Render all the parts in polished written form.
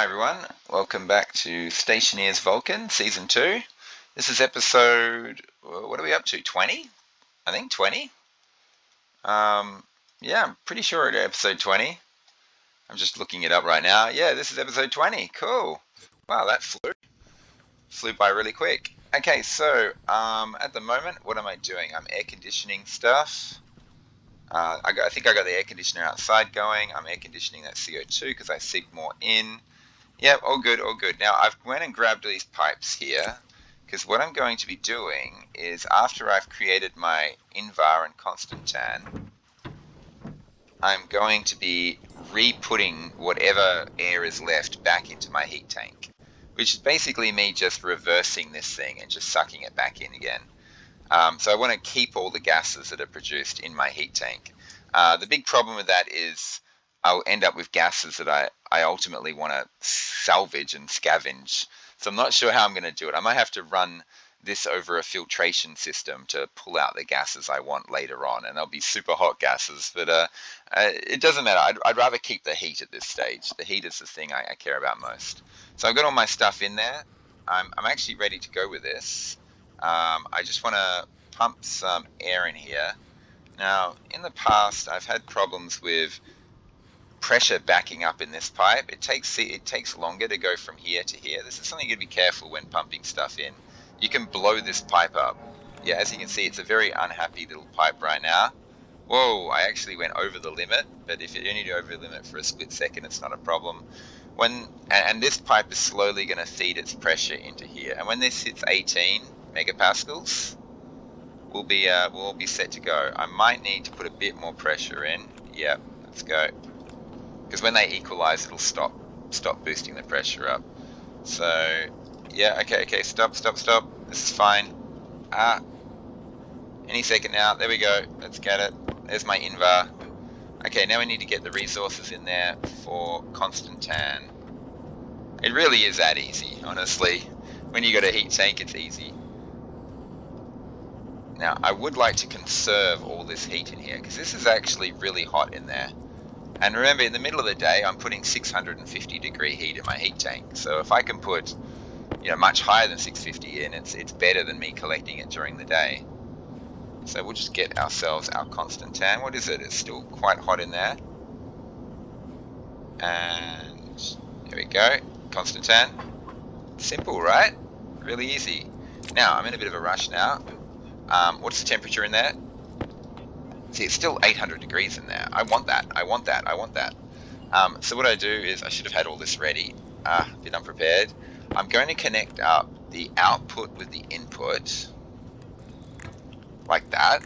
Hi everyone, welcome back to Stationeers Vulcan Season 2. This is episode, what are we up to, 20? I think 20? Yeah, I'm pretty sure it's episode 20. I'm just looking it up right now. Yeah, this is episode 20, cool. Wow, that flew by really quick. Okay, so at the moment, what am I doing? I'm air conditioning stuff. I think I got the air conditioner outside going. I'm air conditioning that CO2 because I seep more in. Yep, all good, all good. Now I've went and grabbed these pipes here because what I'm going to be doing is after I've created my invar and constant tan, I'm going to be re-putting whatever air is left back into my heat tank, which is basically me just reversing this thing and just sucking it back in again. So I want to keep all the gases that are produced in my heat tank. The big problem with that is I'll end up with gases that I ultimately want to salvage and scavenge. So I'm not sure how I'm going to do it. I might have to run this over a filtration system to pull out the gases I want later on, and they'll be super hot gases, but it doesn't matter. I'd rather keep the heat at this stage. The heat is the thing I care about most. So I've got all my stuff in there. I'm actually ready to go with this. I just want to pump some air in here. Now, in the past, I've had problems with pressure backing up in this pipe. It takes longer to go from here to here. This is something you got to be careful when pumping stuff in. You can blow this pipe up. Yeah, as you can see, it's a very unhappy little pipe right now. Whoa, I actually went over the limit, but if you only go over the limit for a split second, it's not a problem. And this pipe is slowly going to feed its pressure into here. And when this hits 18 megapascals, we'll be set to go. I might need to put a bit more pressure in. Yep, let's go. Because when they equalize, it'll stop boosting the pressure up. So, yeah, okay, stop. This is fine. Any second now. There we go. Let's get it. There's my invar. Okay, now we need to get the resources in there for constant tan. It really is that easy, honestly. When you got a heat tank, it's easy. Now, I would like to conserve all this heat in here, because this is actually really hot in there. And remember, in the middle of the day, I'm putting 650 degree heat in my heat tank. So if I can put, much higher than 650 in, it's better than me collecting it during the day. So we'll just get ourselves our constant tan. What is it? It's still quite hot in there. And there we go. Constant tan. Simple, right? Really easy. Now, I'm in a bit of a rush now. What's the temperature in there? See, it's still 800 degrees in there. I want that. So what I do is, I should have had all this ready. A bit unprepared. I'm going to connect up the output with the input. Like that.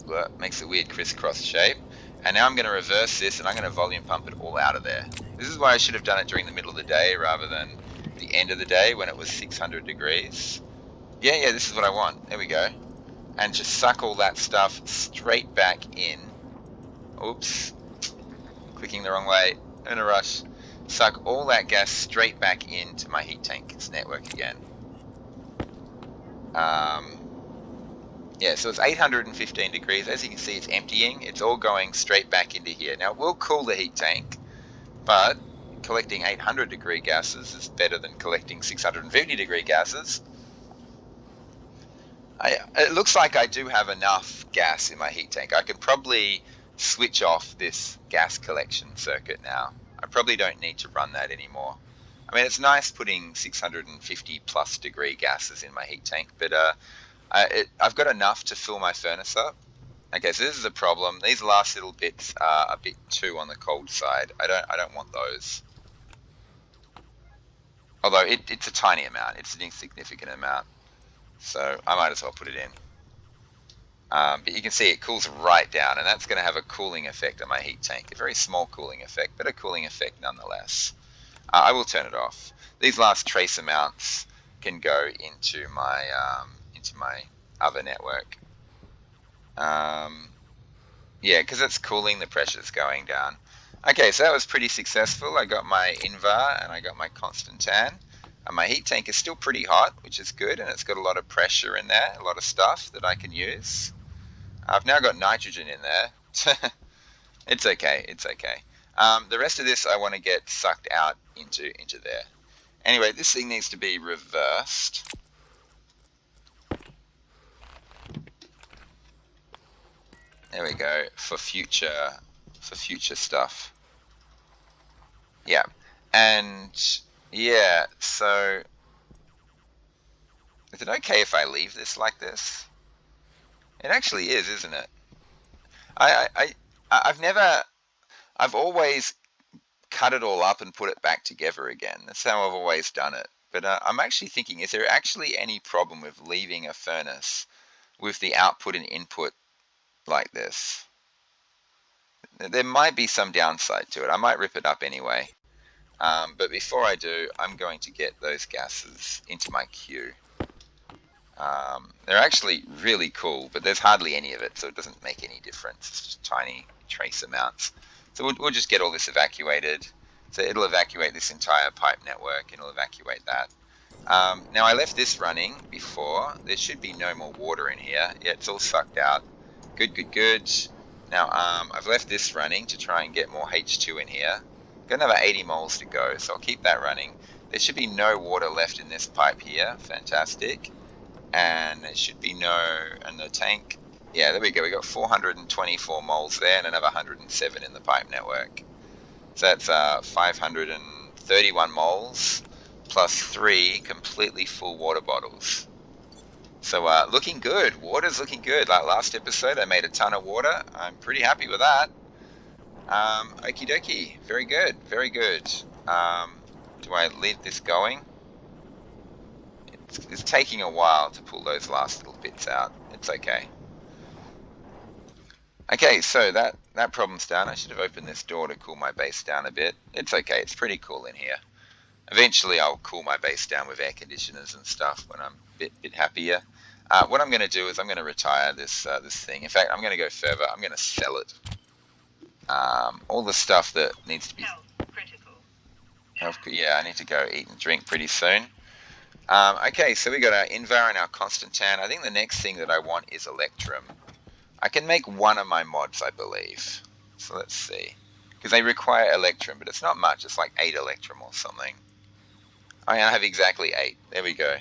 That makes a weird crisscross shape. And now I'm going to reverse this, and I'm going to volume pump it all out of there. This is why I should have done it during the middle of the day rather than the end of the day when it was 600 degrees. Yeah, this is what I want. There we go. And just suck all that stuff straight back in. Oops. Clicking the wrong way. In a rush. Suck all that gas straight back into my heat tank's network again. Yeah, so it's 815 degrees. As you can see, it's emptying. It's all going straight back into here. Now, we'll cool the heat tank, but collecting 800 degree gases is better than collecting 650 degree gases. It looks like I do have enough gas in my heat tank. I could probably switch off this gas collection circuit now. I probably don't need to run that anymore. I mean, it's nice putting 650 plus degree gases in my heat tank, but I've got enough to fill my furnace up. Okay, so this is a problem. These last little bits are a bit too on the cold side. I don't want those. Although it's a tiny amount. It's an insignificant amount. So I might as well put it in. But you can see it cools right down, and that's going to have a cooling effect on my heat tank. A very small cooling effect, but a cooling effect nonetheless. I will turn it off. These last trace amounts can go into my other network. Yeah, because it's cooling, the pressure's going down. Okay, so that was pretty successful. I got my invar and I got my constant tan. And my heat tank is still pretty hot, which is good, and it's got a lot of pressure in there, a lot of stuff that I can use. I've now got nitrogen in there. It's okay. The rest of this I want to get sucked out into there. Anyway, this thing needs to be reversed. There we go, for future stuff. Yeah. And yeah, so is it okay if I leave this like this? It actually is, isn't it? I've never, I've always cut it all up and put it back together again. That's how I've always done it. But I'm actually thinking, is there actually any problem with leaving a furnace with the output and input like this? There might be some downside to it. I might rip it up anyway. But before I do, I'm going to get those gases into my queue. They're actually really cool, but there's hardly any of it, so it doesn't make any difference. It's just tiny trace amounts. So we'll just get all this evacuated. So it'll evacuate this entire pipe network, and it'll evacuate that. Now I left this running before. There should be no more water in here. Yeah, it's all sucked out. Good, good, good. Now I've left this running to try and get more H2 in here. Got another 80 moles to go, so I'll keep that running. There should be no water left in this pipe here. Fantastic. And there should be and the tank. Yeah, there we go. We got 424 moles there and another 107 in the pipe network. So that's 531 moles plus 3 completely full water bottles. So looking good. Water's looking good. Like last episode, I made a ton of water. I'm pretty happy with that. Okie dokie. Very good. Very good. Do I leave this going? It's taking a while to pull those last little bits out. It's okay. Okay, so that problem's done. I should have opened this door to cool my base down a bit. It's okay. It's pretty cool in here. Eventually, I'll cool my base down with air conditioners and stuff when I'm a bit happier. What I'm going to do is I'm going to retire this thing. In fact, I'm going to go further. I'm going to sell it. All the stuff that needs to be... critical. Yeah, I need to go eat and drink pretty soon. Okay, so we got our Invar and our Constantan. I think the next thing that I want is Electrum. I can make one of my mods, I believe. So let's see. Because they require Electrum, but it's not much. It's like 8 Electrum or something. I have exactly 8. There we go.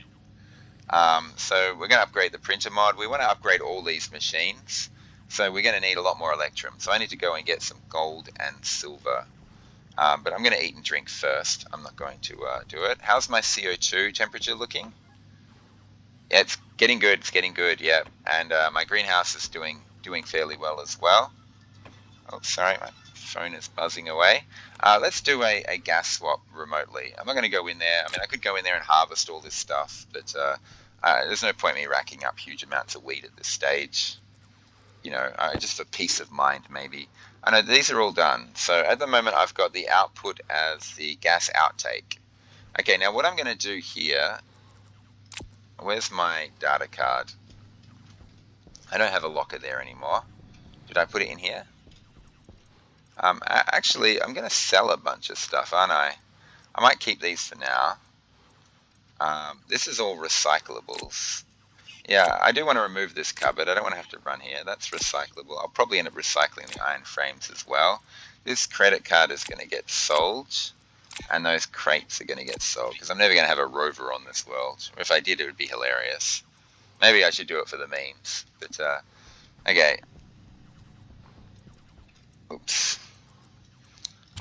So we're going to upgrade the printer mod. We want to upgrade all these machines. So we're going to need a lot more Electrum. So I need to go and get some gold and silver. But I'm going to eat and drink first. I'm not going to do it. How's my CO2 temperature looking? Yeah, it's getting good. It's getting good, yeah. And my greenhouse is doing fairly well as well. Oh, sorry, my phone is buzzing away. Let's do a gas swap remotely. I'm not going to go in there. I mean, I could go in there and harvest all this stuff, but there's no point in me racking up huge amounts of wheat at this stage. You know, just for peace of mind, maybe. I know these are all done. So at the moment, I've got the output as the gas outtake. Okay, now what I'm going to do here, where's my data card? I don't have a locker there anymore. Did I put it in here? Actually, I'm going to sell a bunch of stuff, aren't I? I might keep these for now. This is all recyclables. Yeah, I do want to remove this cupboard. I don't want to have to run here. That's recyclable. I'll probably end up recycling the iron frames as well. This credit card is going to get sold, and those crates are going to get sold, because I'm never going to have a rover on this world. If I did, it would be hilarious. Maybe I should do it for the memes. But, okay. Oops.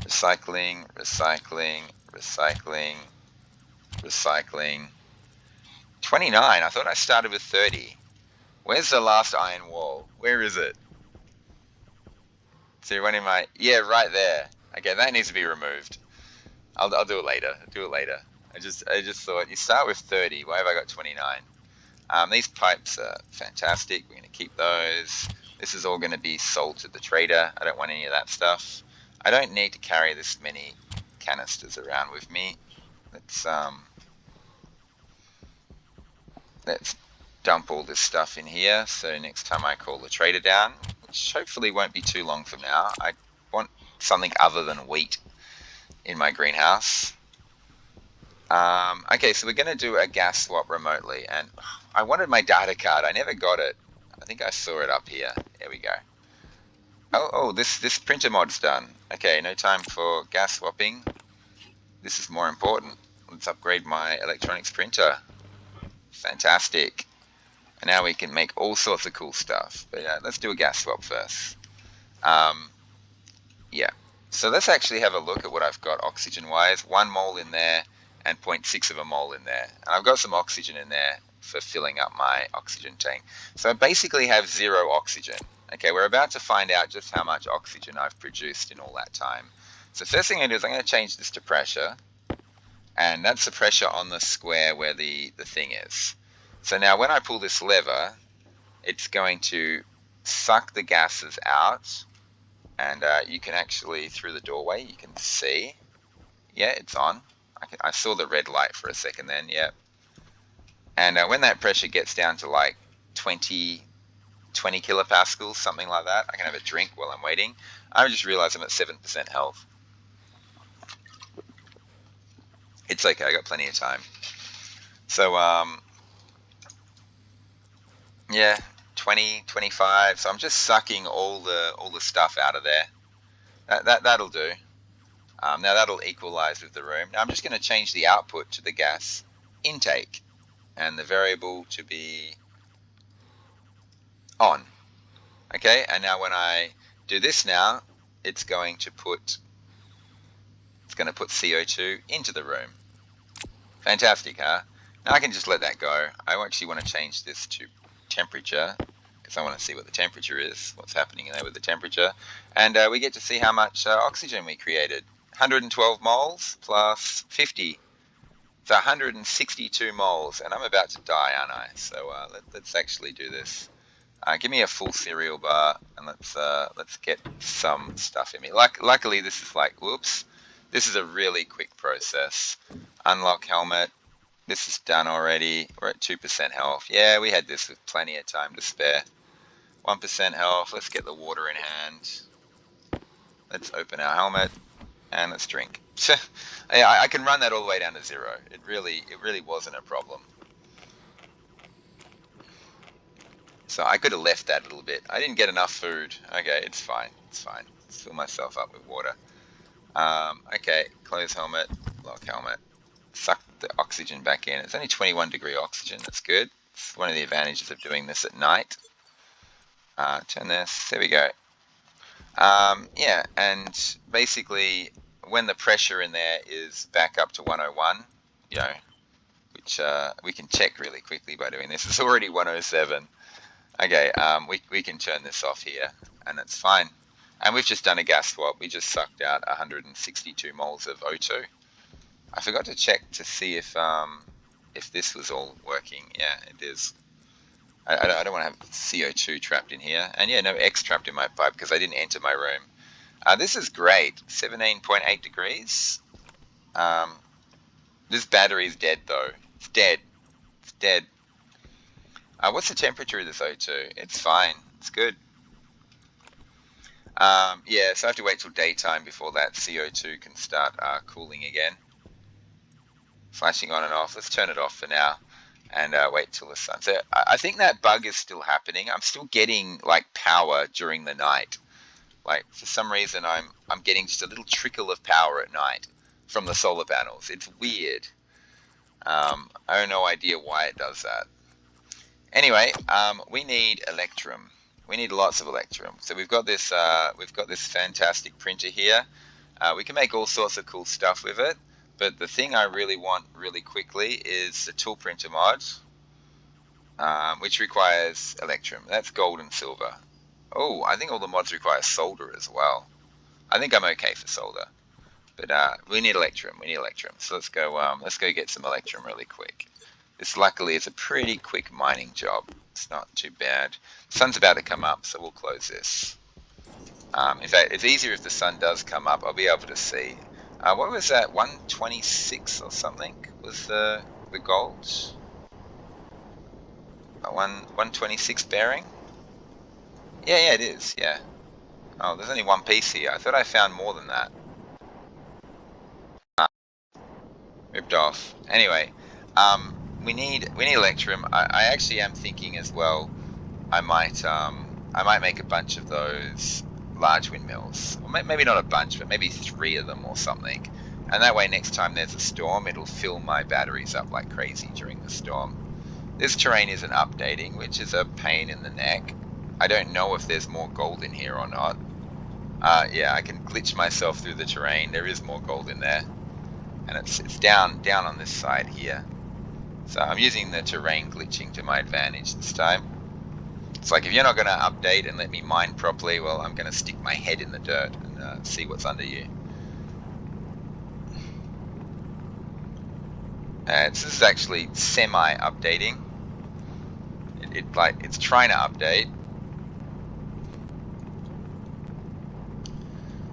Recycling, recycling, recycling, recycling. 29. I thought I started with 30. Where's the last iron wall? Where is it? See, one in my... Yeah, right there. Okay, that needs to be removed. I'll do it later. I'll do it later. I just thought, you start with 30. Why have I got 29? These pipes are fantastic. We're going to keep those. This is all going to be sold to the trader. I don't want any of that stuff. I don't need to carry this many canisters around with me. Let's dump all this stuff in here, so next time I call the trader down, which hopefully won't be too long from now. I want something other than wheat in my greenhouse. Okay, so we're going to do a gas swap remotely, and I wanted my data card. I never got it. I think I saw it up here. There we go. Oh, this printer mod's done. Okay, no time for gas swapping. This is more important. Let's upgrade my electronics printer. Fantastic. And now we can make all sorts of cool stuff. But let's do a gas swap first. Um, yeah. So let's actually have a look at what I've got oxygen-wise. 1 mole in there and zero point 0.6 of a mole in there. And I've got some oxygen in there for filling up my oxygen tank. So I basically have 0 oxygen. Okay, we're about to find out just how much oxygen I've produced in all that time. So first thing I'm going to do is I'm going to change this to pressure. And that's the pressure on the square where the thing is. So now when I pull this lever, it's going to suck the gases out, and you can actually, through the doorway, you can see, yeah, it's on. I saw the red light for a second then, yeah. And when that pressure gets down to like 20 kilopascals, something like that, I can have a drink while I'm waiting. I just realized I'm at 7% health. It's okay, I got plenty of time. So, yeah, 20, 25. So I'm just sucking all the stuff out of there. That'll do. Now that'll equalize with the room. Now I'm just going to change the output to the gas intake, and the variable to be on. Okay, and now when I do this now, it's going to put CO2 into the room. Fantastic, huh? Now I can just let that go. I actually want to change this to temperature, because I want to see what the temperature is, what's happening there with the temperature. And we get to see how much oxygen we created. 112 moles plus 50. It's 162 moles, and I'm about to die, aren't I? So let's actually do this. Give me a full cereal bar, and let's get some stuff in me. Luckily, this is like, whoops, this is a really quick process. Unlock helmet. This is done already. We're at 2% health. Yeah, we had this with plenty of time to spare. 1% health. Let's get the water in hand. Let's open our helmet and let's drink. I can run that all the way down to 0. It really wasn't a problem. So I could have left that a little bit. I didn't get enough food. Okay, it's fine. It's fine. Let's fill myself up with water. Okay, close helmet, lock helmet. Suck the oxygen back in. It's only 21-degree oxygen. That's good. It's one of the advantages of doing this at night. Turn this. There we go. Yeah, and basically when the pressure in there is back up to 101, you know, which we can check really quickly by doing this. It's already 107. Okay, we can turn this off here, and it's fine. And we've just done a gas swap. We just sucked out 162 moles of O2. I forgot to check to see if this was all working. Yeah, it is. I don't want to have CO2 trapped in here. And yeah, no X trapped in my pipe because I didn't enter my room. This is great. 17.8 degrees. This battery's dead though. It's dead. It's dead. What's the temperature of this O2? It's fine. It's good. Yeah, so I have to wait till daytime before that CO2 can start cooling again. Flashing on and off. Let's turn it off for now and wait till the sun. So I think that bug is still happening. I'm still getting like power during the night. Like for some reason I'm getting just a little trickle of power at night from the solar panels. It's weird. I have no idea why it does that. Anyway, we need electrum. We need lots of electrum. So we've got this fantastic printer here. We can make all sorts of cool stuff with it. But the thing I really want really quickly is the tool printer mod, which requires electrum. That's gold and silver. Oh, I think all the mods require solder as well. I think I'm okay for solder, but we need electrum. We need electrum. So let's go get some electrum really quick. This luckily is a pretty quick mining job. It's not too bad. The sun's about to come up, so we'll close this. In fact, it's easier if the sun does come up. I'll be able to see. What was that? 126 or something was the gold? 126 bearing? Yeah, it is. Yeah. Oh, there's only one piece here. I thought I found more than that. Ripped off. Anyway, we need electrum. I actually am thinking as well. I might make a bunch of those large windmills. Or maybe not a bunch, but maybe 3 of them or something. And that way next time there's a storm, it'll fill my batteries up like crazy during the storm. This terrain isn't updating, which is a pain in the neck. I don't know if there's more gold in here or not. Yeah, I can glitch myself through the terrain. There is more gold in there. And it's down on this side here. So I'm using the terrain glitching to my advantage this time. It's like, if you're not going to update and let me mine properly, well, I'm going to stick my head in the dirt and see what's under you. This is actually semi-updating. It's trying to update.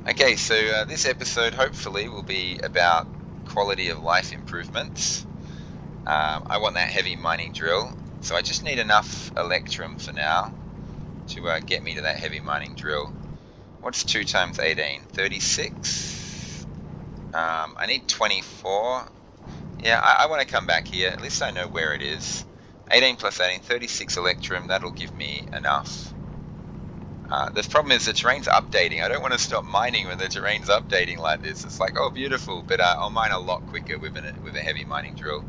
Okay, so this episode hopefully will be about quality of life improvements. I want that heavy mining drill, so I just need enough electrum for now to get me to that heavy mining drill. What's 2 times 18? 36. I need 24. Yeah, I want to come back here. At least I know where it is. 18 plus 18, 36 electrum. That'll give me enough. The problem is the terrain's updating. I don't want to stop mining when the terrain's updating like this. It's like, oh, beautiful, but I'll mine a lot quicker with a heavy mining drill.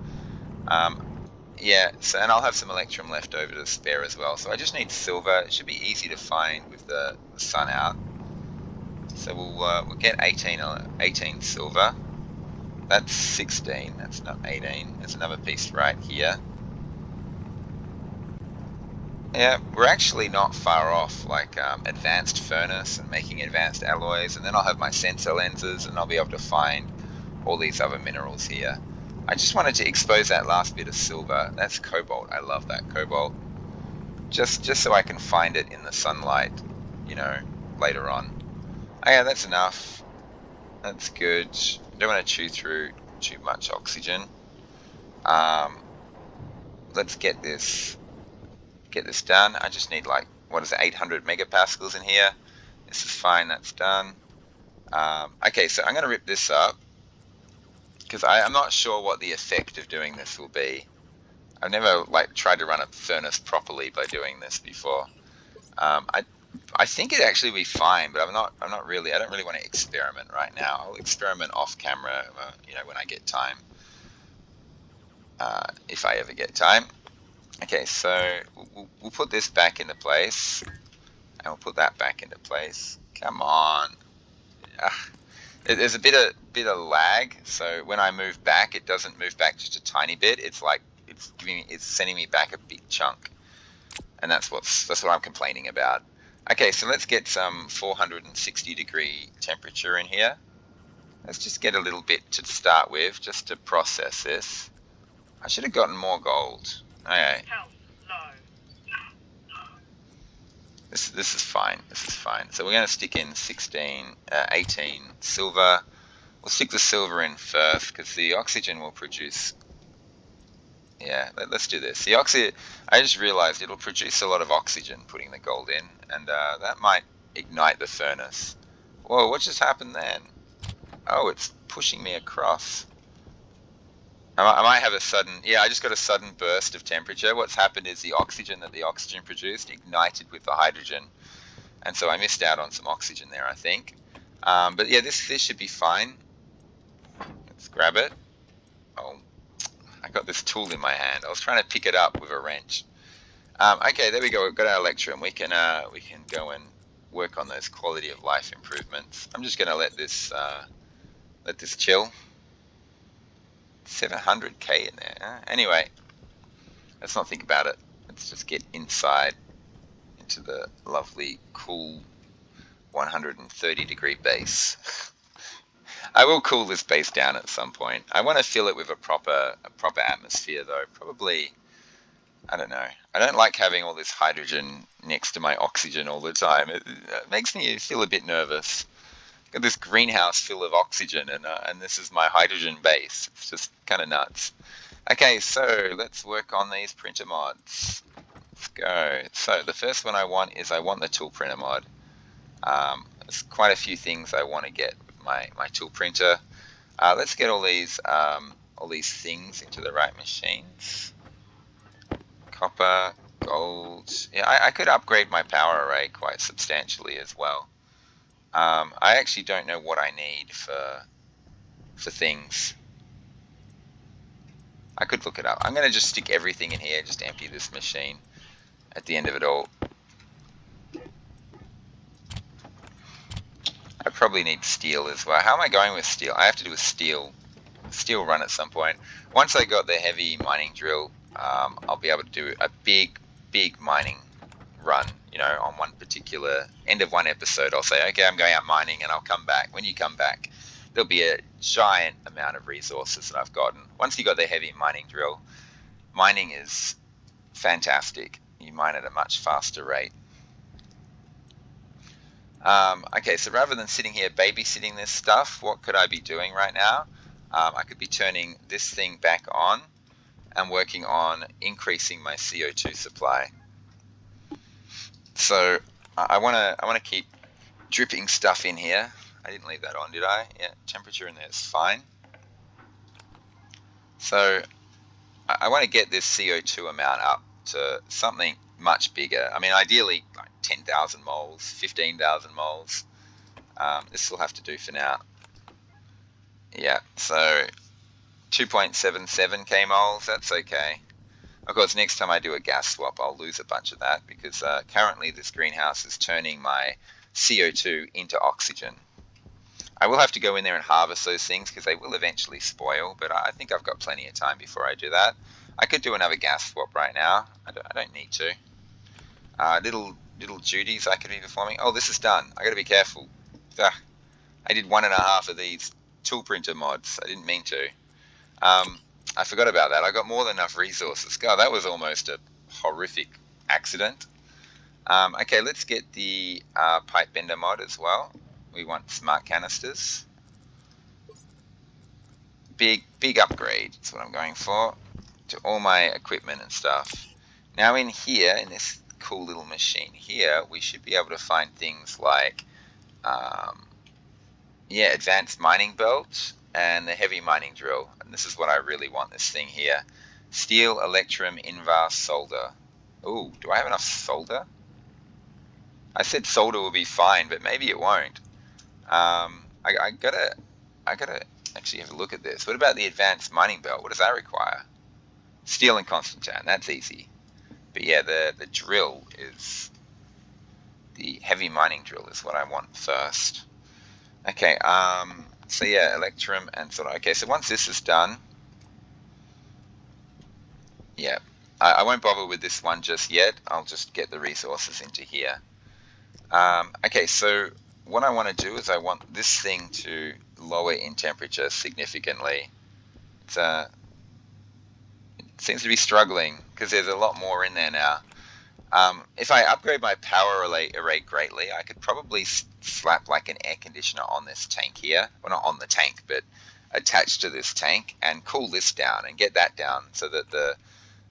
Yeah, so, and I'll have some electrum left over to spare as well. So I just need silver. It should be easy to find with the sun out. So we'll get 18 silver. That's 16. That's not 18. There's another piece right here. Yeah, we're actually not far off, like advanced furnace and making advanced alloys, and then I'll have my sensor lenses and I'll be able to find all these other minerals here. I just wanted to expose that last bit of silver. That's cobalt. I love that cobalt. Just so I can find it in the sunlight, later on. Oh yeah, that's enough. That's good. Don't want to chew through too much oxygen. Let's get this done. I just need 800 megapascals in here. This is fine. That's done. Okay, so I'm going to rip this up because I'm not sure what the effect of doing this will be. I've never tried to run a furnace properly by doing this before. I think it actually will be fine, but I don't really want to experiment right now. I'll experiment off camera, when I get time. If I ever get time. Okay, so we'll put this back into place, and we'll put that back into place. Come on. There's a bit of lag, so when I move back, it doesn't move back just a tiny bit. It's sending me back a big chunk, and that's what I'm complaining about. Okay, so let's get some 460 degree temperature in here. Let's just get a little bit to start with, just to process this. I should have gotten more gold. Okay. This is fine. This is fine. So we're going to stick in 18 silver. We'll stick the silver in first because the oxygen will produce. Yeah, let's do this. The oxygen. I just realized it'll produce a lot of oxygen putting the gold in, and that might ignite the furnace. Whoa! What just happened then? Oh, it's pushing me across. I might have a sudden. Yeah, I just got a sudden burst of temperature. What's happened is the oxygen that the oxygen produced ignited with the hydrogen, and so I missed out on some oxygen there, I think. But yeah, this should be fine. Let's grab it. Oh, I got this tool in my hand. I was trying to pick it up with a wrench. Okay, there we go. We've got our electrum. We can go and work on those quality of life improvements. I'm just going to let this chill. 700k in there. Anyway, let's not think about it. Let's just get inside into the lovely, cool 130 degree base. I will cool this base down at some point. I want to fill it with a proper atmosphere though. Probably, I don't know. I don't like having all this hydrogen next to my oxygen all the time. It makes me feel a bit nervous. Got this greenhouse full of oxygen, and this is my hydrogen base. It's just kind of nuts. Okay, so let's work on these printer mods. Let's go. So the first one I want the tool printer mod. There's quite a few things I want to get with my tool printer. Let's get all these things into the right machines. Copper, gold. Yeah, I could upgrade my power array quite substantially as well. I actually don't know what I need for things. I could look it up. I'm going to just stick everything in here, just empty this machine at the end of it all. I probably need steel as well. How am I going with steel? I have to do a steel run at some point. Once I got the heavy mining drill, I'll be able to do a big mining run, you know, on one particular end of one episode. I'll say, okay, I'm going out mining, and I'll come back. When you come back, there'll be a giant amount of resources that I've gotten. Once you got the heavy mining drill, mining is fantastic. You mine at a much faster rate. Okay, so rather than sitting here babysitting this stuff, what could I be doing right now? I could be turning this thing back on and working on increasing my CO2 supply. So I want to keep dripping stuff in here. I didn't leave that on, did I? Yeah, temperature in there is fine. So I want to get this CO2 amount up to something much bigger. I mean, ideally like 10,000 moles, 15,000 moles. This will have to do for now. Yeah, so 2.77k moles, that's okay. Of course, next time I do a gas swap, I'll lose a bunch of that because currently this greenhouse is turning my CO2 into oxygen. I will have to go in there and harvest those things because they will eventually spoil, but I think I've got plenty of time before I do that. I could do another gas swap right now. I don't need to. Little duties I could be performing. Oh, this is done. I got to be careful. I did 1.5 of these tool printer mods. I didn't mean to. I forgot about that. I got more than enough resources. God, that was almost a horrific accident. Okay, let's get the pipe bender mod as well. We want smart canisters. Big upgrade. That's what I'm going for to all my equipment and stuff. Now in here, in this cool little machine here, we should be able to find things like, yeah, advanced mining belt and the heavy mining drill. And this is what I really want, this thing here. Steel, electrum, invar, solder. Ooh, do I have enough solder? I said solder will be fine, but maybe it won't. I gotta actually have a look at this. What about the advanced mining belt? What does that require? Steel and constantan, that's easy. But yeah, the drill is, the heavy mining drill is what I want first. Okay, so yeah, electrum and solder. Okay, so once this is done, yeah, I won't bother with this one just yet. I'll just get the resources into here. Okay, so what I want to do is I want this thing to lower in temperature significantly. It seems to be struggling because there's a lot more in there now. If I upgrade my power array greatly, I could probably slap like an air conditioner on this tank here. Well, not on the tank, but attached to this tank and cool this down and get that down so that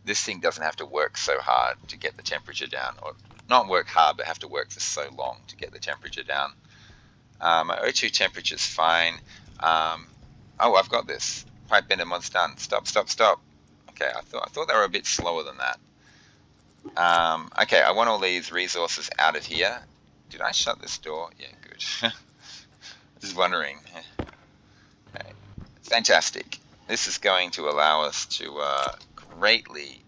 this thing doesn't have to work so hard to get the temperature down, or not work hard, but have to work for so long to get the temperature down. My O2 temperature is fine. Oh, I've got this. Pipe bender mod's done. Stop. Okay, I thought they were a bit slower than that. Okay, I want all these resources out of here. Did I shut this door? Yeah, good. Just wondering. Okay. Fantastic. This is going to allow us to greatly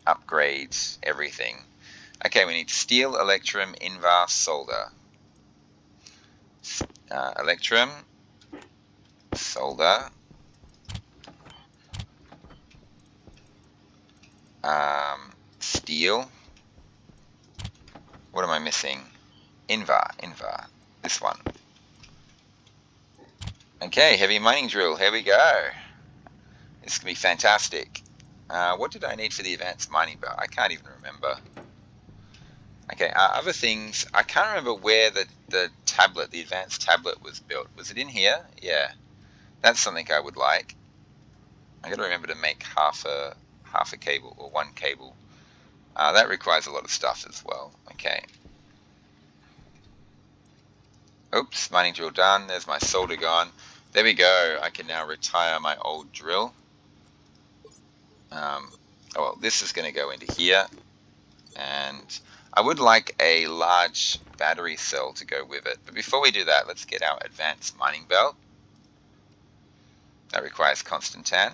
upgrade everything. Okay, we need steel, electrum, invar, solder. Electrum, solder, steel. What am I missing? Invar, this one. Okay, heavy mining drill, here we go. This can be fantastic. What did I need for the advanced mining belt? I can't even remember. Okay, other things, I can't remember where the tablet, the advanced tablet was built. Was it in here? Yeah, that's something I would like. I gotta remember to make half a cable or one cable. That requires a lot of stuff as well. Okay. Oops, mining drill done. There's my solder gone. There we go. I can now retire my old drill. Oh well, this is going to go into here, and I would like a large battery cell to go with it. But before we do that, let's get our advanced mining belt. That requires constant tan.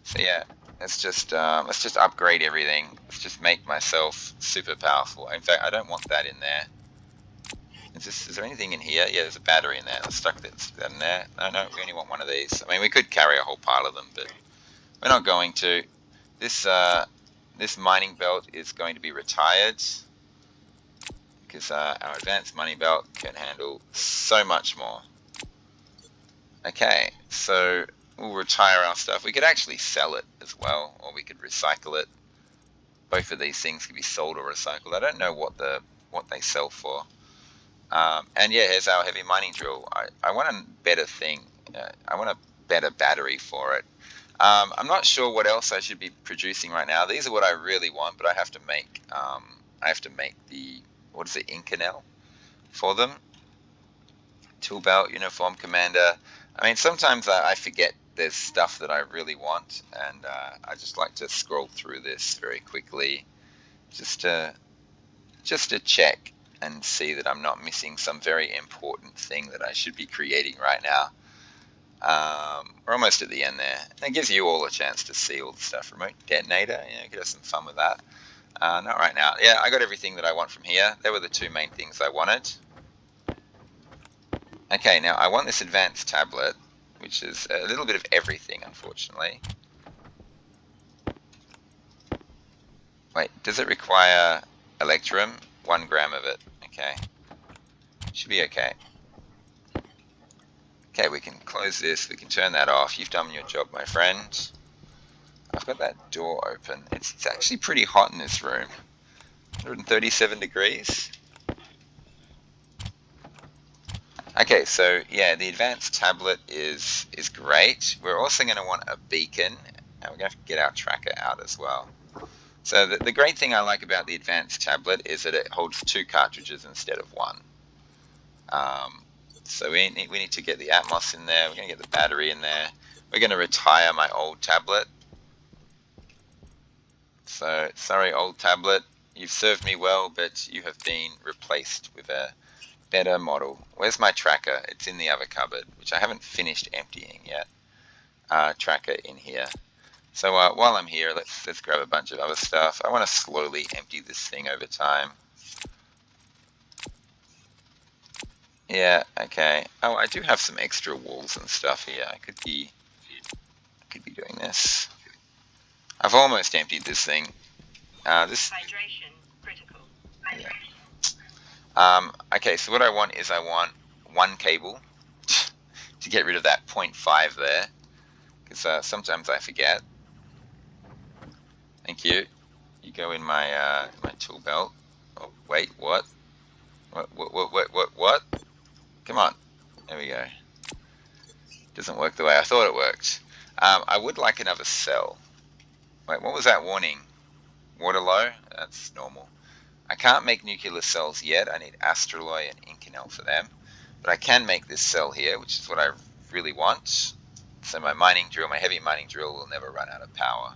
So yeah, let's just upgrade everything. Let's just make myself super powerful. In fact, I don't want that in there. Is there anything in here? Yeah, there's a battery in there. Let's stuck that in there. No, we only want one of these. I mean, we could carry a whole pile of them, but we're not going to. This mining belt is going to be retired because our advanced mining belt can handle so much more. Okay, so we'll retire our stuff. We could actually sell it as well, or we could recycle it. Both of these things can be sold or recycled. I don't know what they sell for. And yeah, here's our heavy mining drill. I want a better thing. I want a better battery for it. I'm not sure what else I should be producing right now. These are what I really want, but I have to make. I have to make the what is it, Inconel for them. Tool belt, uniform commander. I mean, sometimes I forget there's stuff that I really want, and I just like to scroll through this very quickly, just to check and see that I'm not missing some very important thing that I should be creating right now. We're almost at the end there. And it gives you all a chance to see all the stuff. Remote detonator, you could have some fun with that. Not right now. Yeah, I got everything that I want from here. They were the two main things I wanted. Okay, now I want this advanced tablet, which is a little bit of everything, unfortunately. Wait, does it require electrum? 1 gram of it. Okay. Should be okay. Okay, we can close this. We can turn that off. You've done your job, my friend. I've got that door open. It's actually pretty hot in this room. 137 degrees. Okay, so yeah, the advanced tablet is great. We're also going to want a beacon, and we're going to have to get our tracker out as well. So the great thing I like about the advanced tablet is that it holds 2 cartridges instead of 1. So we need to get the Atmos in there. We're going to get the battery in there. We're going to retire my old tablet. So sorry, old tablet. You've served me well, but you have been replaced with a better model. Where's my tracker? It's in the other cupboard, which I haven't finished emptying yet. Tracker in here. So while I'm here, let's grab a bunch of other stuff. I want to slowly empty this thing over time. Yeah, okay. Oh, I do have some extra walls and stuff here. I could be doing this. I've almost emptied this thing. This hydration critical. Yeah. Okay, so what I want is 1 cable to get rid of that 0.5 there, because sometimes I forget. Thank you. You go in my my tool belt. Oh wait, what? What? Come on. There we go. Doesn't work the way I thought it worked. I would like another cell. Wait, what was that warning? Water low? That's normal. I can't make nuclear cells yet. I need astraloy and inconel for them. But I can make this cell here, which is what I really want. So my mining drill, my heavy mining drill, will never run out of power.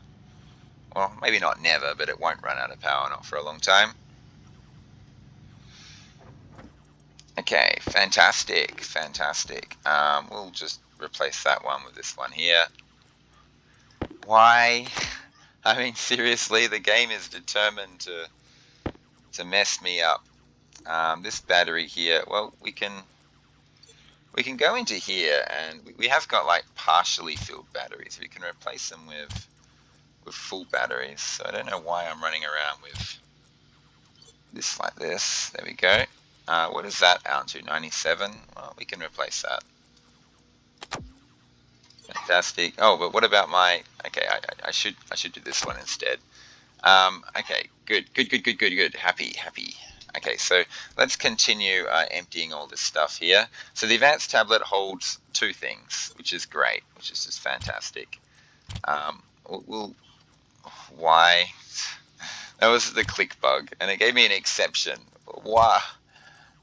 Well, maybe not never, but it won't run out of power, not for a long time. Okay, fantastic. We'll just replace that one with this one here. Why? I mean, seriously, the game is determined to mess me up. This battery here, well, we can go into here, and we have got like partially filled batteries. We can replace them with full batteries. So I don't know why I'm running around with this like this. There we go. What is that out to? 97. Well, we can replace that. Fantastic. Oh, but what about my? Okay, I should do this one instead. Okay, good. Happy. Okay, so let's continue emptying all this stuff here. So the advanced tablet holds 2 things, which is great, which is just fantastic. Why? That was the click bug, and it gave me an exception. Wow,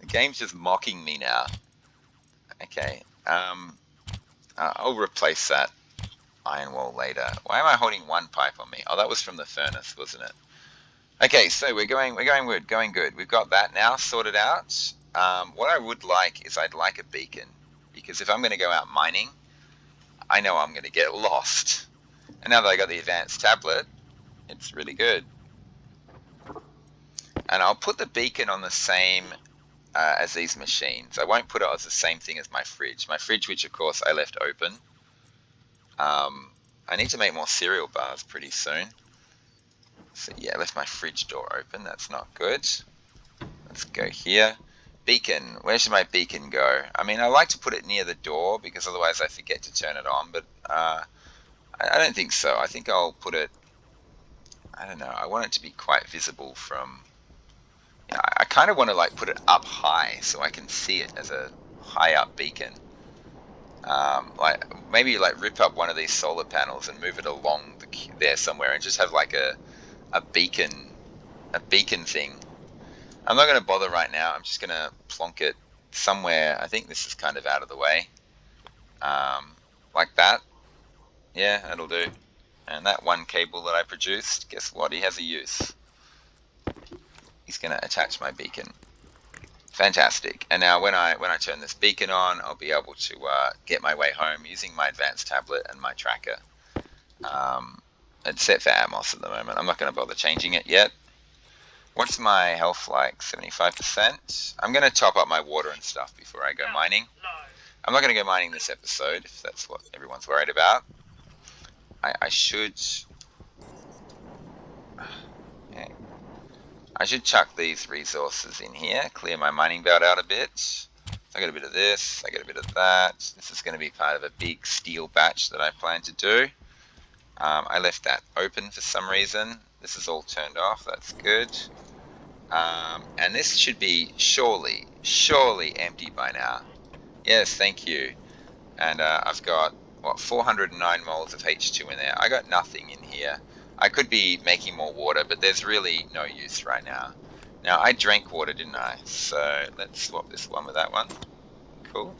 the game's just mocking me now. Okay, I'll replace that iron wall later. Why am I holding 1 pipe on me? Oh, that was from the furnace, wasn't it? Okay, so we're going good. We've got that now sorted out. What I would like is I'd like a beacon, because if I'm going to go out mining, I know I'm going to get lost. And now that I got the advanced tablet, it's really good. And I'll put the beacon on the same as these machines. I won't put it as the same thing as my fridge. My fridge, which of course I left open. I need to make more cereal bars pretty soon. So yeah, I left my fridge door open. That's not good. Let's go here. Beacon. Where should my beacon go? I mean, I like to put it near the door because otherwise I forget to turn it on, but I don't think so. I think I'll put it, I don't know, I want it to be quite visible from, I kind of want to like put it up high so I can see it as a high up beacon. Like maybe like rip up one of these solar panels and move it along there somewhere and just have like a beacon thing. I'm not going to bother right now. I'm just going to plonk it somewhere. I think this is kind of out of the way. Like that. Yeah, that'll do. And that one cable that I produced, guess what? He has a use. He's going to attach my beacon. Fantastic. And now when I turn this beacon on, I'll be able to get my way home using my advanced tablet and my tracker. It's set for Atmos at the moment. I'm not going to bother changing it yet. What's my health like? 75%? I'm going to top up my water and stuff before I go mining. I'm not going to go mining this episode, if that's what everyone's worried about. I should... Okay. I should chuck these resources in here, clear my mining belt out a bit. So I got a bit of this, I got a bit of that. This is going to be part of a big steel batch that I plan to do. I left that open for some reason. This is all turned off, that's good. And this should be surely empty by now. Yes, thank you. And I've got, what, 409 moles of H2 in there. I got nothing in here. I could be making more water, but there's really no use right now. Now, I drank water, didn't I? So let's swap this one with that one. Cool.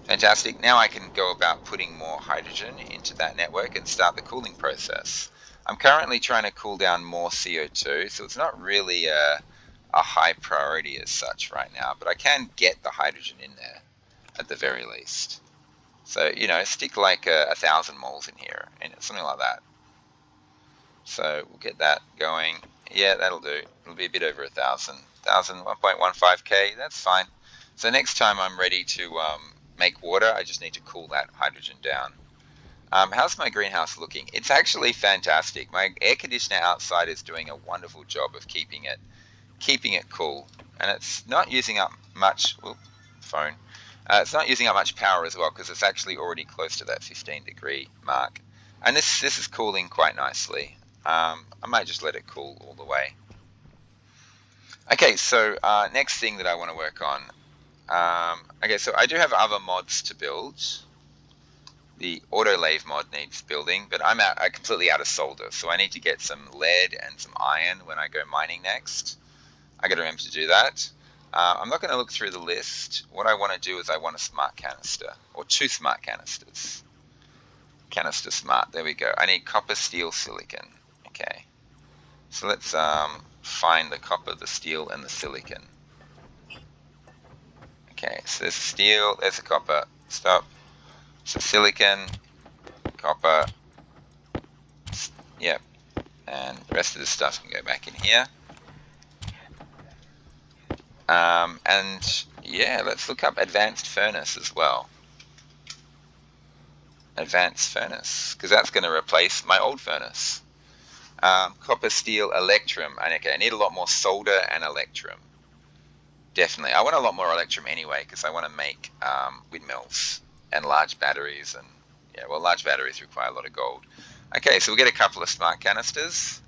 Fantastic. Now I can go about putting more hydrogen into that network and start the cooling process. I'm currently trying to cool down more CO2, so it's not really a high priority as such right now, but I can get the hydrogen in there at the very least. So, stick like 1,000 moles in here, and something like that. So we'll get that going. Yeah, that'll do. It'll be a bit over 1,000. 1.15k, that's fine. So next time I'm ready to make water, I just need to cool that hydrogen down. How's my greenhouse looking? It's actually fantastic. My air conditioner outside is doing a wonderful job of keeping it cool, and it's not using up much. Phone. It's not using up much power as well because it's actually already close to that 15-degree mark, and this is cooling quite nicely. I might just let it cool all the way. Okay, so next thing that I want to work on. Okay, so I do have other mods to build. The autolave mod needs building, but I'm completely out of solder, so I need to get some lead and some iron when I go mining next. I got to remember to do that. I'm not going to look through the list. What I want to do is I want a smart canister, or 2 smart canisters. Canister smart, there we go. I need copper, steel, silicon. Okay, so let's find the copper, the steel, and the silicon. Okay, so there's steel, there's the copper. Stop. So silicon, copper, yep, and the rest of the stuff can go back in here. And yeah, let's look up advanced furnace as well. Advanced furnace, because that's going to replace my old furnace. Copper, steel, electrum. Okay, I need a lot more solder and electrum. Definitely. I want a lot more electrum anyway, because I want to make windmills and large batteries. And yeah, well, large batteries require a lot of gold. Okay, so we'll get a couple of smart canisters.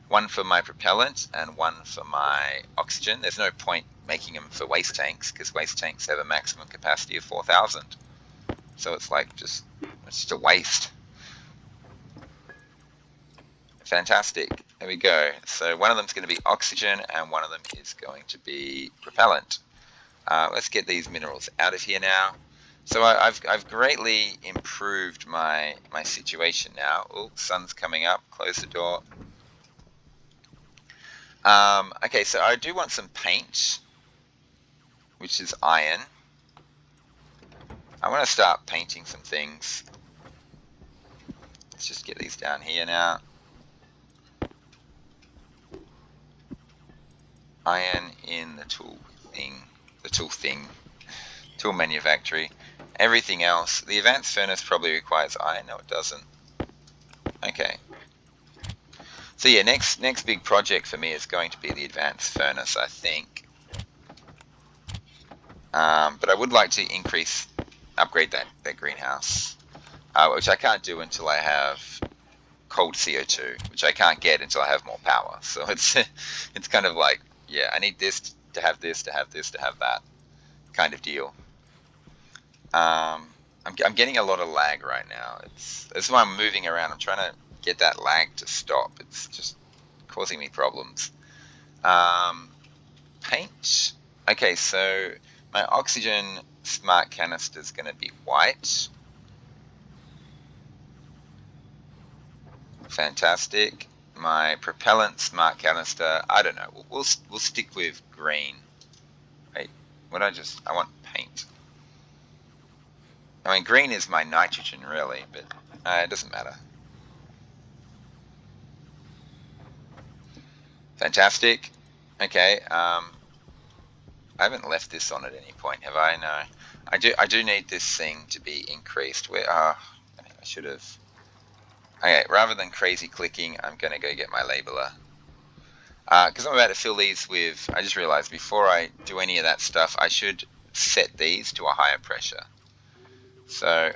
One for my propellant and one for my oxygen. There's no point making them for waste tanks because waste tanks have a maximum capacity of 4,000. So it's like it's just a waste. Fantastic. There we go. So one of them is going to be oxygen and one of them is going to be propellant. Let's get these minerals out of here now. So I've greatly improved my situation now. Oh, sun's coming up. Close the door. Okay, so I do want some paint, which is iron. I want to start painting some things. Let's just get these down here now. Iron in the tool thing, tool manufactory. Everything else, the advanced furnace probably requires iron. No, it doesn't. Okay. So yeah, next big project for me is going to be the advanced furnace, I think. But I would like to upgrade that greenhouse, which I can't do until I have cold CO2, which I can't get until I have more power. So it's kind of like, yeah, I need this to have this, to have this, to have that kind of deal. I'm getting a lot of lag right now. That's why I'm moving around. I'm trying to get that lag to stop. It's just causing me problems. Paint. Okay, so my oxygen smart canister is going to be white. Fantastic. My propellant smart canister, I don't know. We'll stick with green. Wait, I want paint. I mean, green is my nitrogen, really, but it doesn't matter. Fantastic. Okay. I haven't left this on at any point, have I? No. I do need this thing to be increased. I should have. Okay. Rather than crazy clicking, I'm gonna go get my labeler. Because I'm about to fill these with. I just realized before I do any of that stuff, I should set these to a higher pressure. So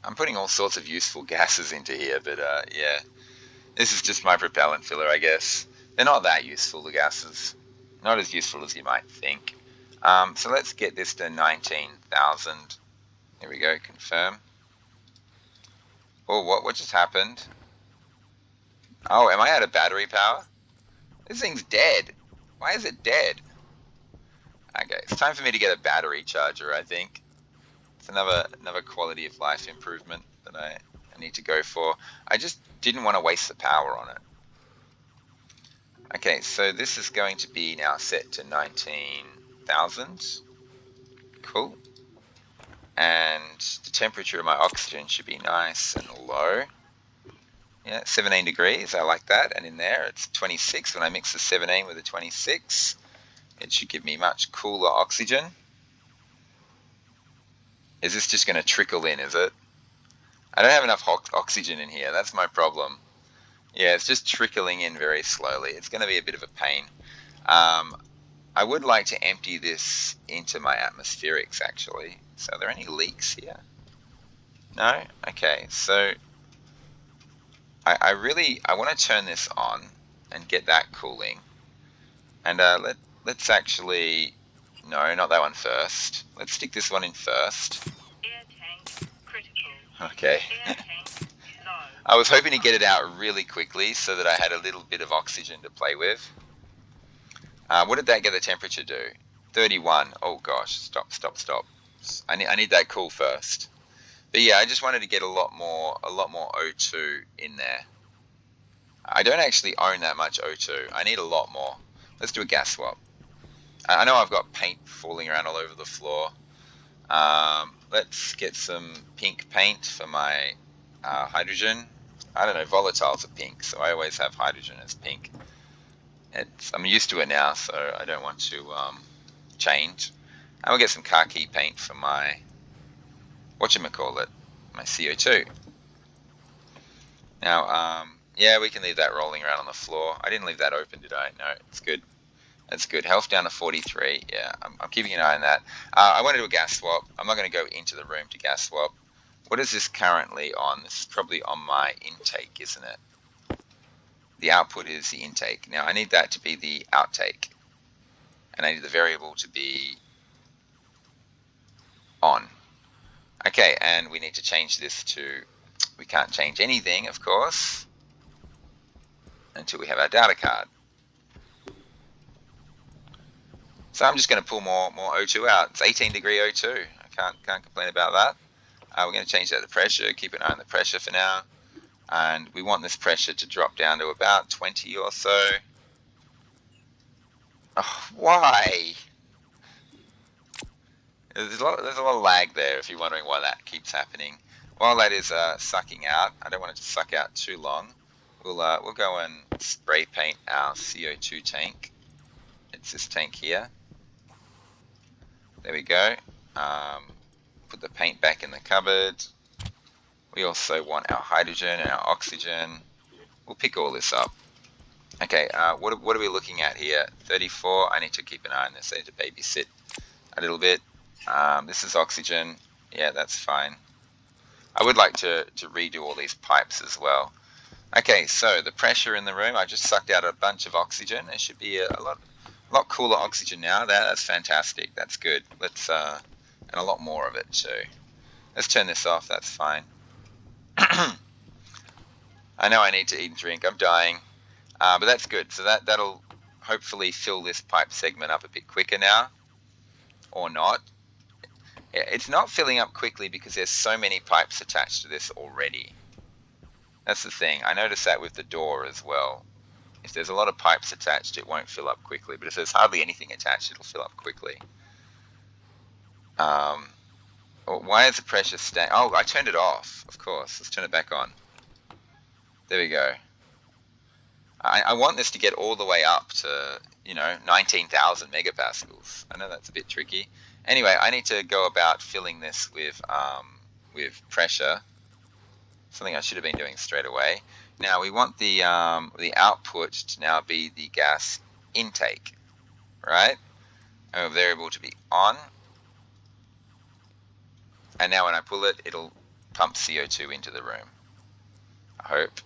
I'm putting all sorts of useful gases into here, but yeah, this is just my propellant filler, I guess. They're not that useful, the gases. Not as useful as you might think. So let's get this to 19,000. Here we go, confirm. Oh, what just happened? Oh, am I out of battery power? This thing's dead. Why is it dead? Okay, it's time for me to get a battery charger, I think. It's another quality of life improvement that I need to go for. I just didn't want to waste the power on it. Okay, so this is going to be now set to 19,000. Cool. And the temperature of my oxygen should be nice and low. Yeah, 17 degrees, I like that. And in there it's 26. When I mix the 17 with the 26, it should give me much cooler oxygen. Is this just going to trickle in, is it? I don't have enough oxygen in here, that's my problem. Yeah, it's just trickling in very slowly. It's going to be a bit of a pain. I would like to empty this into my atmospherics, actually. So are there any leaks here? No? Okay, so I want to turn this on and get that cooling. And let's actually, no, not that one first. Let's stick this one in first. Air tank critical. Okay. Air tank low. I was hoping to get it out really quickly so that I had a little bit of oxygen to play with. What did that get the temperature do? 31. Oh gosh, stop. I need that cool first. But yeah, I just wanted to get a lot more O2 in there. I don't actually own that much O2. I need a lot more. Let's do a gas swap. I know I've got paint falling around all over the floor. Let's get some pink paint for my hydrogen. I don't know, volatiles are pink, so I always have hydrogen as pink. I'm used to it now, so I don't want to change. And we'll get some khaki paint for my, whatchamacallit, my CO2. Now, yeah, we can leave that rolling around on the floor. I didn't leave that open, did I? No, it's good. That's good. Health down to 43. Yeah, I'm keeping an eye on that. I want to do a gas swap. I'm not going to go into the room to gas swap. What is this currently on? This is probably on my intake, isn't it? The output is the intake. Now, I need that to be the outtake. And I need the variable to be on. Okay, and we need to change this to, we can't change anything, of course, until we have our data card. So I'm just going to pull more O2 out. It's 18 degree O2. I can't complain about that. We're going to change that to pressure. Keep an eye on the pressure for now. And we want this pressure to drop down to about 20 or so. Oh, why? There's a lot of lag there if you're wondering why that keeps happening. While that is sucking out, I don't want it to suck out too long. We'll go and spray paint our CO2 tank. It's this tank here. There we go. Put the paint back in the cupboard. We also want our hydrogen and our oxygen. We'll pick all this up. Okay, what are we looking at here? 34. I need to keep an eye on this. I need to babysit a little bit. This is oxygen. Yeah, that's fine. I would like to redo all these pipes as well. Okay, so the pressure in the room, I just sucked out a bunch of oxygen. There should be a lot cooler oxygen now. That's fantastic. That's good. And a lot more of it too. Let's turn this off. That's fine. I know I need to eat and drink. I'm dying, but that's good. So that'll hopefully fill this pipe segment up a bit quicker now, or not. It's not filling up quickly because there's so many pipes attached to this already. That's the thing. I noticed that with the door as well. If there's a lot of pipes attached, it won't fill up quickly. But if there's hardly anything attached, it'll fill up quickly. Why is the pressure staying? Oh, I turned it off, of course. Let's turn it back on. There we go. I want this to get all the way up to, 19,000 megapascals. I know that's a bit tricky. Anyway, I need to go about filling this with pressure. Something I should have been doing straight away. Now we want the output to now be the gas intake, right? And a variable to be on. And now when I pull it, it'll pump CO2 into the room. I hope.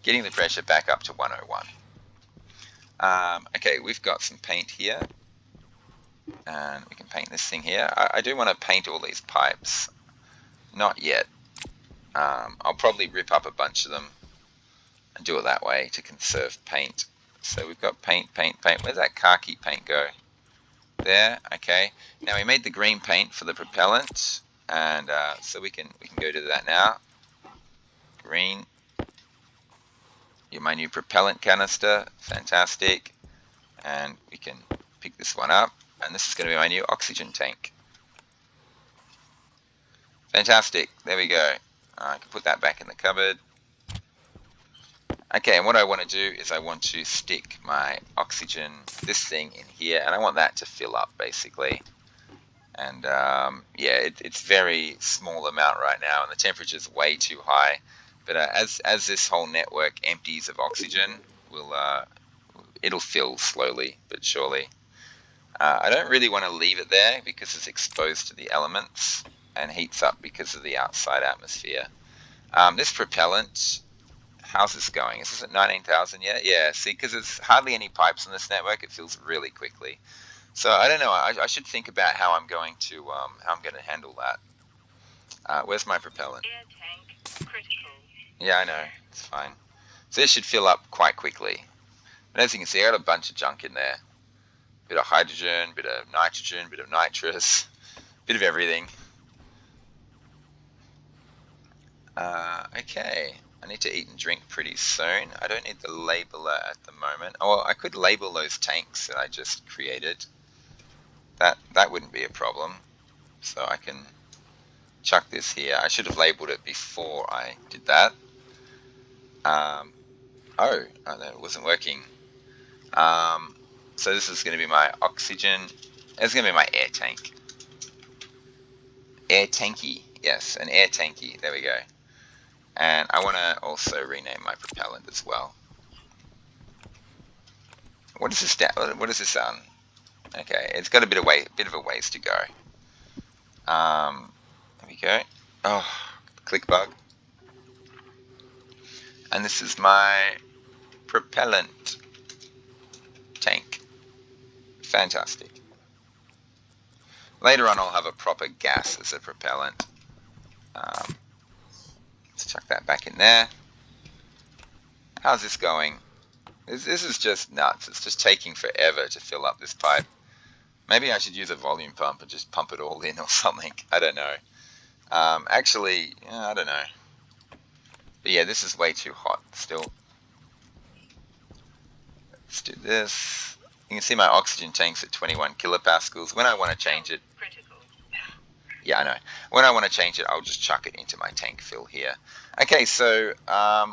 Getting the pressure back up to 101. Okay, we've got some paint here. And we can paint this thing here. I do want to paint all these pipes. Not yet. I'll probably rip up a bunch of them and do it that way to conserve paint. So we've got paint. Where's that khaki paint go? There. Okay. Now we made the green paint for the propellant, and so we can go to that now. Green. You're my new propellant canister. Fantastic. And we can pick this one up, and this is going to be my new oxygen tank. Fantastic. There we go. I can put that back in the cupboard. Okay, and what I want to do is I want to stick my oxygen, this thing in here, and I want that to fill up basically. And yeah, it's very small amount right now, and the temperature's way too high. But as this whole network empties of oxygen, it'll fill slowly but surely. I don't really want to leave it there because it's exposed to the elements and heats up because of the outside atmosphere. This propellant, how's this going? Is this at 19,000 yet? Yeah, see, because there's hardly any pipes on this network, it fills really quickly. So I don't know. I should think about how I'm going to handle that. Where's my propellant? Air tank critical. Yeah, I know. It's fine. So this should fill up quite quickly. But as you can see, I got a bunch of junk in there. Bit of hydrogen, bit of nitrogen, bit of nitrous, bit of everything. Okay, I need to eat and drink pretty soon. I don't need the labeler at the moment. Oh, I could label those tanks that I just created. That wouldn't be a problem. So I can chuck this here. I should have labeled it before I did that. Oh, that wasn't working. So this is going to be my oxygen. It's going to be my air tank. Air tanky. Yes, an air tanky. There we go. And I want to also rename my propellant as well. What does this sound? Okay, it's got a bit of a ways to go. There we go. Oh, click bug. And this is my propellant tank. Fantastic. Later on, I'll have a proper gas as a propellant. Let's chuck that back in there. How's this going? This is just nuts. It's just taking forever to fill up this pipe. Maybe I should use a volume pump and just pump it all in or something. I don't know. Actually, I don't know. But yeah, this is way too hot still. Let's do this. You can see my oxygen tank's at 21 kilopascals. When I want to change it, Critical. yeah, I know. When I want to change it, I'll just chuck it into my tank fill here. Okay, so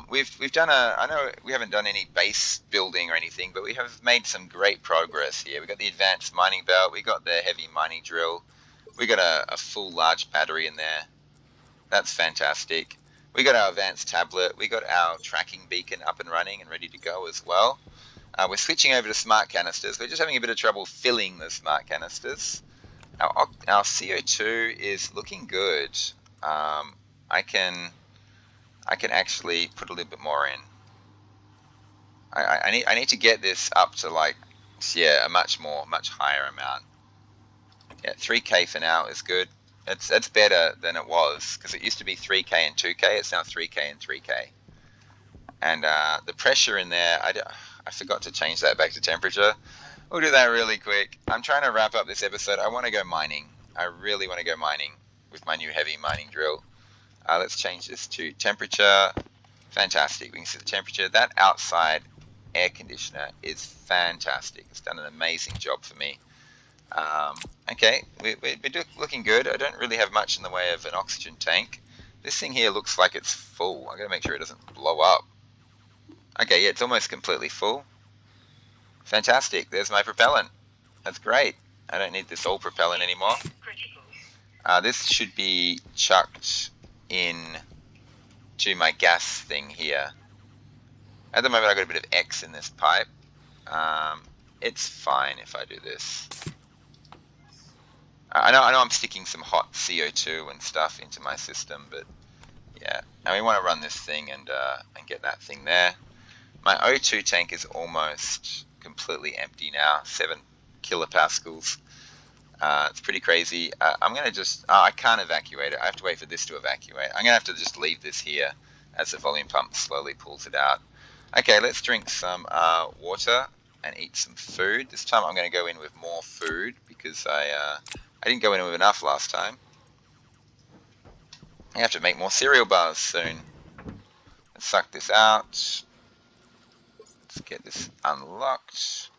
we've done a. I know we haven't done any base building or anything, but we have made some great progress here. We got the advanced mining belt. We got the heavy mining drill. We got a full large battery in there. That's fantastic. We got our advanced tablet. We got our tracking beacon up and running and ready to go as well. We're switching over to smart canisters. We're just having a bit of trouble filling the smart canisters. Our CO2 is looking good. I can actually put a little bit more in. I need to get this up to like, yeah, a much higher amount. Yeah, 3K for now is good. It's better than it was because it used to be 3K and 2K. It's now 3K and 3K. And the pressure in there, I forgot to change that back to temperature. We'll do that really quick. I'm trying to wrap up this episode. I want to go mining. I really want to go mining with my new heavy mining drill. Let's change this to temperature. Fantastic. We can see the temperature. That outside air conditioner is fantastic. It's done an amazing job for me. Okay, we're looking good. I don't really have much in the way of an oxygen tank. This thing here looks like it's full. I've got to make sure it doesn't blow up. Okay, yeah, it's almost completely full. Fantastic. There's my propellant. That's great. I don't need this all propellant anymore. This should be chucked in to my gas thing here. At the moment, I've got a bit of X in this pipe. It's fine if I do this. I know I'm sticking some hot CO2 and stuff into my system, but yeah. And we want to run this thing and get that thing there. My O2 tank is almost completely empty now, 7 kilopascals. It's pretty crazy. I'm going to just... I can't evacuate it. I have to wait for this to evacuate. I'm going to have to just leave this here as the volume pump slowly pulls it out. Okay, let's drink some water and eat some food. This time I'm going to go in with more food because I didn't go in with enough last time. I have to make more cereal bars soon. Let's suck this out. Let's get this unlocked.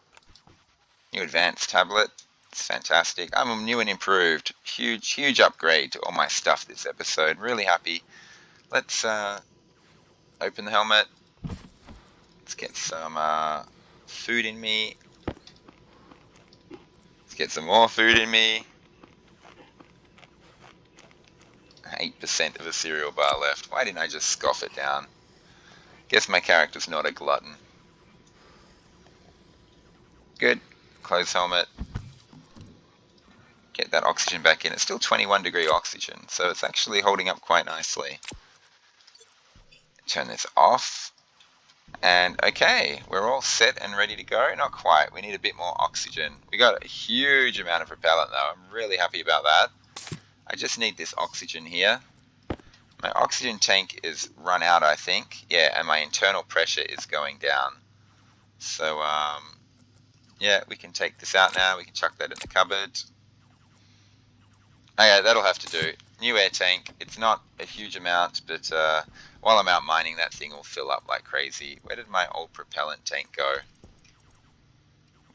New advanced tablet. It's fantastic. I'm new and improved. Huge upgrade to all my stuff this episode. Really happy. Let's open the helmet. Let's get some food in me. Let's get some more food in me. 8% of a cereal bar left. Why didn't I just scoff it down? Guess my character's not a glutton. Good. Close helmet. Get that oxygen back in. It's still 21 degree oxygen, so it's actually holding up quite nicely. Turn this off. And okay, we're all set and ready to go. Not quite. We need a bit more oxygen. We got a huge amount of propellant though. I'm really happy about that. I just need this oxygen here. My oxygen tank is run out, I think. Yeah, and my internal pressure is going down. So, yeah, we can take this out now. We can chuck that in the cupboard. Okay, that'll have to do. New air tank. It's not a huge amount, but while I'm out mining, that thing will fill up like crazy. Where did my old propellant tank go?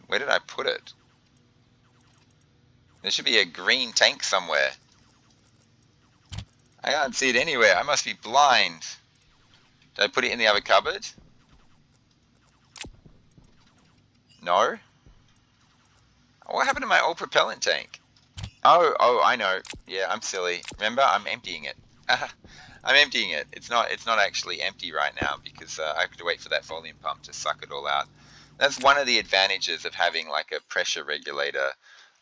Where did I put it? There should be a green tank somewhere. I can't see it anywhere. I must be blind. Did I put it in the other cupboard? No. What happened to my old propellant tank? Oh, I know. Yeah, I'm silly. Remember, I'm emptying it. I'm emptying it. It's not actually empty right now because I have to wait for that volume pump to suck it all out. That's one of the advantages of having like a pressure regulator.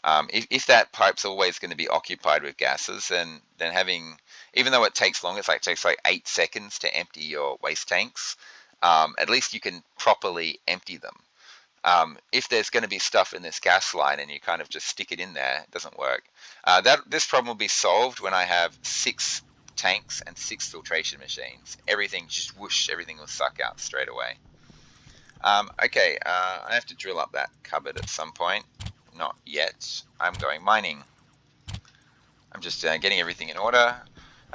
If that pipe's always going to be occupied with gases, then having, even though it takes long, it takes like 8 seconds to empty your waste tanks. At least you can properly empty them. If there's going to be stuff in this gas line and you kind of just stick it in there, it doesn't work. This problem will be solved when I have 6 tanks and 6 filtration machines. Everything just whoosh, everything will suck out straight away. Okay, I have to drill up that cupboard at some point. Not yet. I'm going mining. I'm just getting everything in order.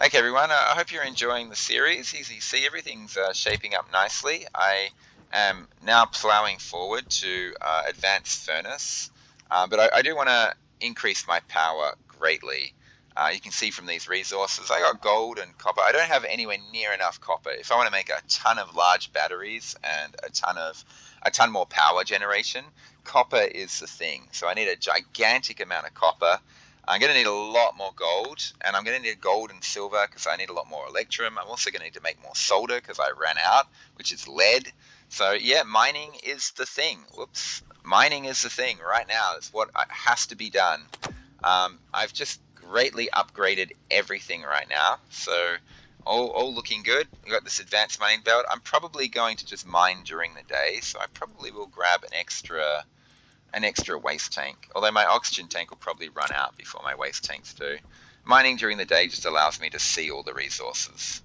Okay, everyone, I hope you're enjoying the series. As you see, everything's shaping up nicely. I am now ploughing forward to advanced furnace, but I do want to increase my power greatly. You can see from these resources, I got gold and copper. I don't have anywhere near enough copper. If I want to make a ton of large batteries and a ton more power generation, copper is the thing. So I need a gigantic amount of copper. I'm going to need a lot more gold, and I'm going to need gold and silver because I need a lot more electrum. I'm also going to need to make more solder because I ran out, which is lead. So yeah, mining is the thing. Whoops, mining is the thing right now. It's what has to be done. I've just greatly upgraded everything right now, so all looking good. We got this advanced mining belt. I'm probably going to just mine during the day, so I probably will grab an extra waste tank. Although my oxygen tank will probably run out before my waste tanks do. Mining during the day just allows me to see all the resources.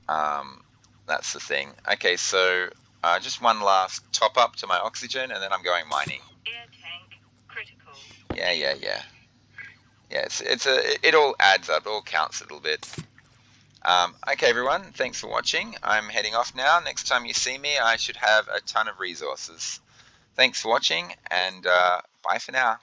Um, that's the thing. Okay, so just one last top up to my oxygen, and then I'm going mining. Air tank critical. Yeah. Yeah, it all adds up. It all counts a little bit. Okay, everyone, thanks for watching. I'm heading off now. Next time you see me, I should have a ton of resources. Thanks for watching, and bye for now.